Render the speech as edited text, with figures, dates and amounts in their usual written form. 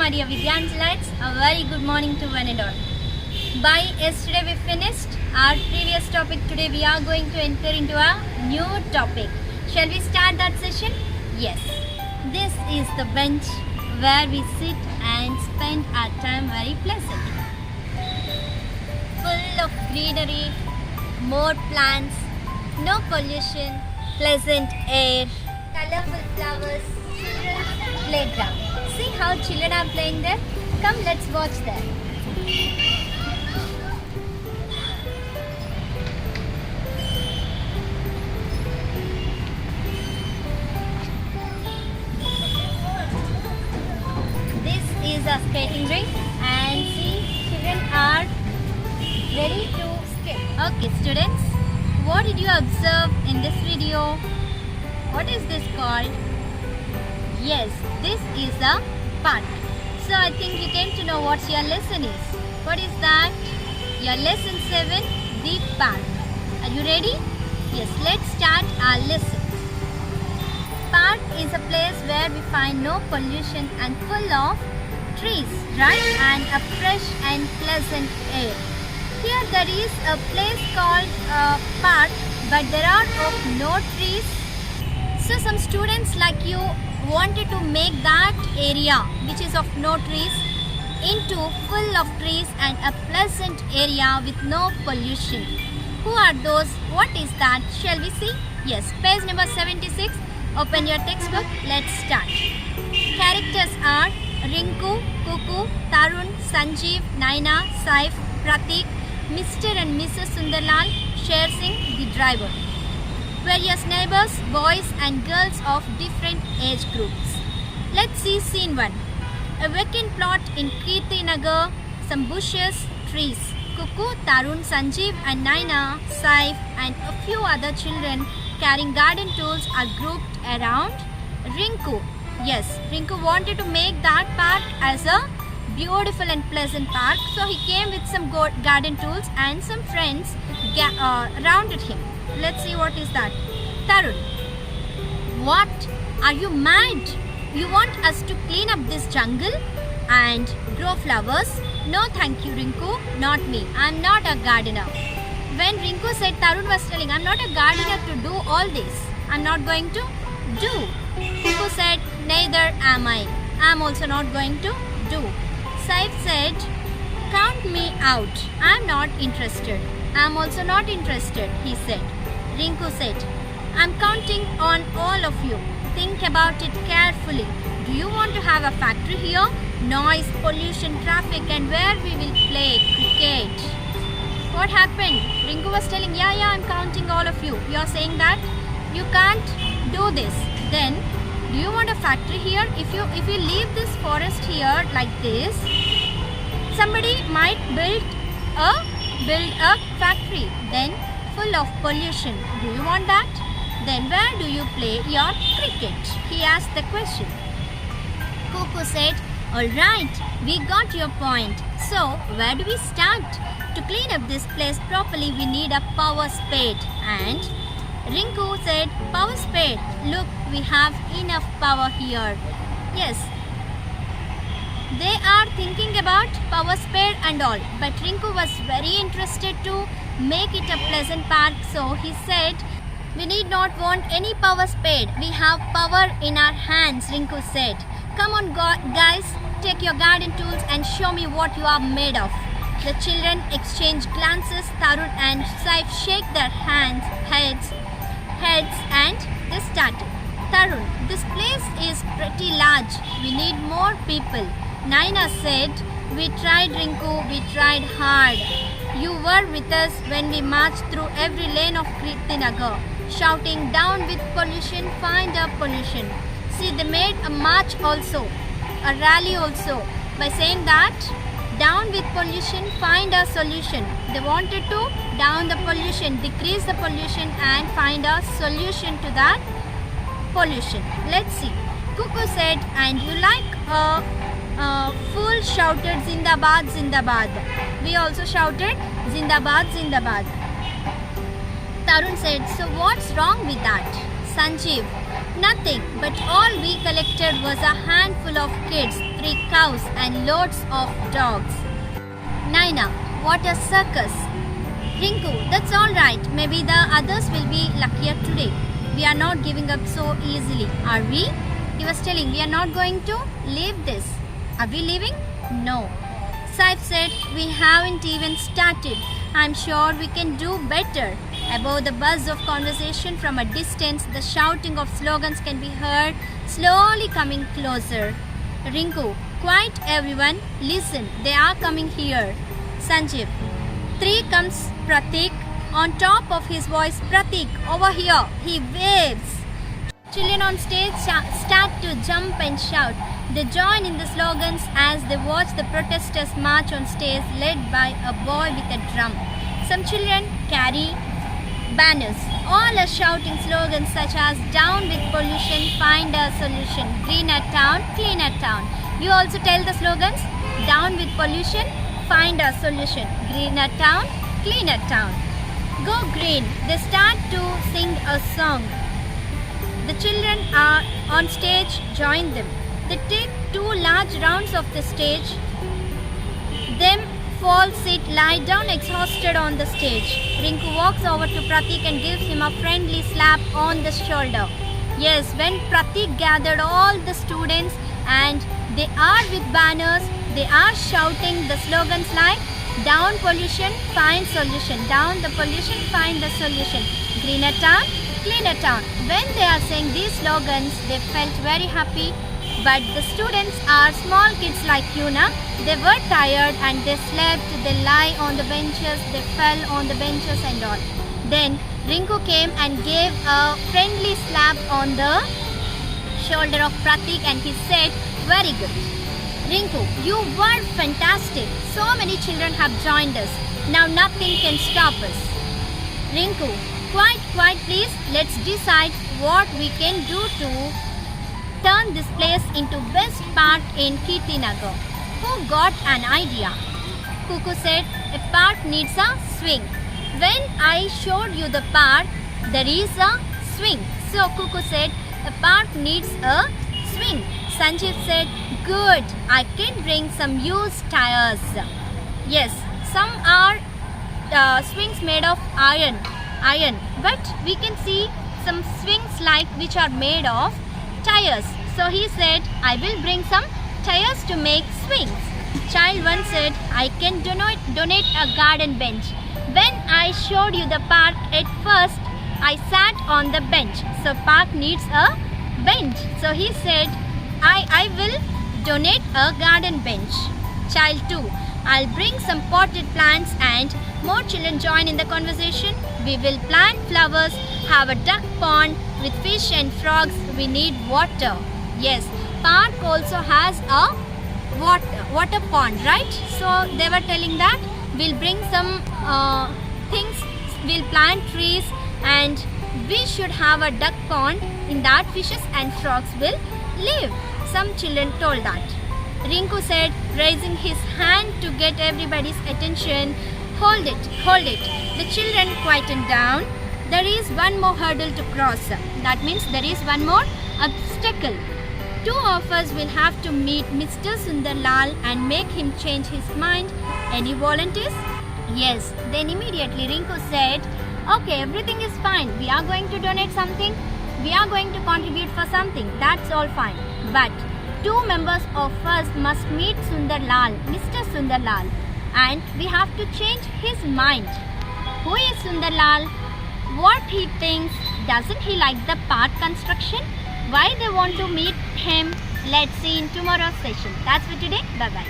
my dear Vidyantalites, a very good morning to one and all. By yesterday we finished our previous topic. Today we are going to enter into a new topic. Shall we start that session? Yes. This is the bench where we sit and spend our time very pleasantly. Full of greenery, more plants, no pollution, pleasant air, colorful flowers, children's playground. See how children are playing there? Come, let's watch them. This is a skating rink and see, children are ready to skate. Okay, students, what did you observe in this video? What is this called? Yes, this is a park. So I think you came to know what your lesson is. What is that? Your lesson 7, the park. Are you ready? Yes, let's start our lesson. Park is a place where we find no pollution and full of trees, right? And a fresh and pleasant air. Here there is a place called park, but there are no trees. So some students like you wanted to make that area which is of no trees into full of trees and a pleasant area with no pollution. Who are those? What is that? Shall we see? Yes, page number 76. Open your textbook. Let's start. Characters are Rinku, Kuku, Tarun, Sanjeev, Naina, Saif, Pratik, Mr. and Mrs. Sundarlal, Sher Singh, the driver. Various neighbors, boys and girls of different age groups. Let's see scene 1. A vacant plot in Kirti Nagar, some bushes, trees. Kuku, Tarun, Sanjeev and Naina, Saif and a few other children carrying garden tools are grouped around Rinku. Yes, Rinku wanted to make that park as a beautiful and pleasant park. So he came with some garden tools and some friends surrounded him. Let's see what is that. Tarun, what? Are you mad? You want us to clean up this jungle and grow flowers? No thank you, Rinku, not me. I'm not a gardener. When Rinku said, Tarun was telling, I'm not a gardener to do all this. I'm not going to do. Rinku said, neither am I. I'm also not going to do. Saif said, count me out. I'm not interested. I'm also not interested, he said. Rinku said, I'm counting on all of you. Think about it carefully. Do you want to have a factory here? Noise, pollution, traffic, and where we will play cricket. What happened? Rinku was telling, yeah, I'm counting all of you. You're saying that you can't do this. Then, do you want a factory here? If you leave this forest here like this, somebody might build a factory. Then full of pollution. Do you want that? Then where do you play your cricket? He asked the question. Kuku said, alright, we got your point. So where do we start? To clean up this place properly we need a power spade. And Rinku said, power spade, look, we have enough power here. Yes, they are thinking about power spade and all, but Rinku was very interested to make it a pleasant park, so he said, we need not want any power spade. We have power in our hands, Rinku said. Come on guys, take your garden tools and show me what you are made of. The children exchanged glances. Tarun and Saif shake their heads and they started. Tarun, this place is pretty large. We need more people. Naina said, we tried, Rinku, we tried hard. You were with us when we marched through every lane of Kirti Nagar, shouting, down with pollution, find up pollution. See, they made a march also, a rally also, by saying that, down with pollution, find a solution. They wanted to down the pollution, decrease the pollution and find a solution to that pollution. Let's see. Kuku said, and you like full shouted Zindabad, Zindabad. We also shouted Zindabad, Zindabad. Tarun said, so what's wrong with that? Sanjeev, nothing, but all we collected was a handful of kids 3 cows and loads of dogs. Naina, what a circus. Rinku, that's alright. Maybe the others will be luckier today. We are not giving up so easily, are we? He was telling, we are not going to leave this. Are we leaving? No. Saif said, we haven't even started. I'm sure we can do better. Above the buzz of conversation from a distance, the shouting of slogans can be heard, slowly coming closer. Rinku, quiet everyone, listen, they are coming here. Sanjeev, 3 comes Pratik. On top of his voice, Pratik, over here, he waves. Children on stage start to jump and shout. They join in the slogans as they watch the protesters march on stage led by a boy with a drum. Some children carry banners. All are shouting slogans such as down with pollution, find a solution, greener town, cleaner town. You also tell the slogans, down with pollution, find a solution, greener town, cleaner town. Go green. They start to sing a song. The children are on stage join them. They take 2 large rounds of the stage. Them fall, sit, lie down exhausted on the stage. Rinku walks over to Pratik and gives him a friendly slap on the shoulder. Yes, when Pratik gathered all the students and they are with banners, they are shouting the slogans like down pollution, find solution, down the pollution, find the solution, greener town, cleaner town. When they are saying these slogans, they felt very happy. But the students are small kids like Yuna. They were tired and they slept, they lie on the benches, they fell on the benches and all. Then Rinku came and gave a friendly slap on the shoulder of Pratik and he said, very good. Rinku, you were fantastic. So many children have joined us. Now nothing can stop us. Rinku, quiet please. Let's decide what we can do to turn this place into best park in Kirtinagar. Who got an idea? Cuckoo said, a park needs a swing. When I showed you the park, there is a swing. So Cuckoo said, a park needs a swing. Sanjeev said, good, I can bring some used tires. Yes, some are swings made of iron, but we can see some swings like which are made of tires. So he said, I will bring some tires to make swings. Child 1 said, I can donate a garden bench. When I showed you the park at first, I sat on the bench. So park needs a bench. So he said, I will donate a garden bench. Child 2, I'll bring some potted plants and more children join in the conversation. We will plant flowers, have a duck pond with fish and frogs. We need water. Yes, park also has a water pond, right? So they were telling that we'll bring some things, we'll plant trees and we should have a duck pond. In that fishes and frogs will live. Some children told that. Rinku said, raising his hand to get everybody's attention, hold it. The children quietened down. There is one more hurdle to cross. That means there is one more obstacle. 2 of us will have to meet Mr. Sundarlal and make him change his mind. Any volunteers? Yes. Then immediately Rinku said, okay, everything is fine. We are going to donate something. We are going to contribute for something. That's all fine. But 2 members of us must meet Sundarlal, Mr. Sundarlal, and we have to change his mind. Who is Sundarlal? What he thinks? Doesn't he like the park construction? Why they want to meet him? Let's see in tomorrow's session. That's for today. Bye-bye.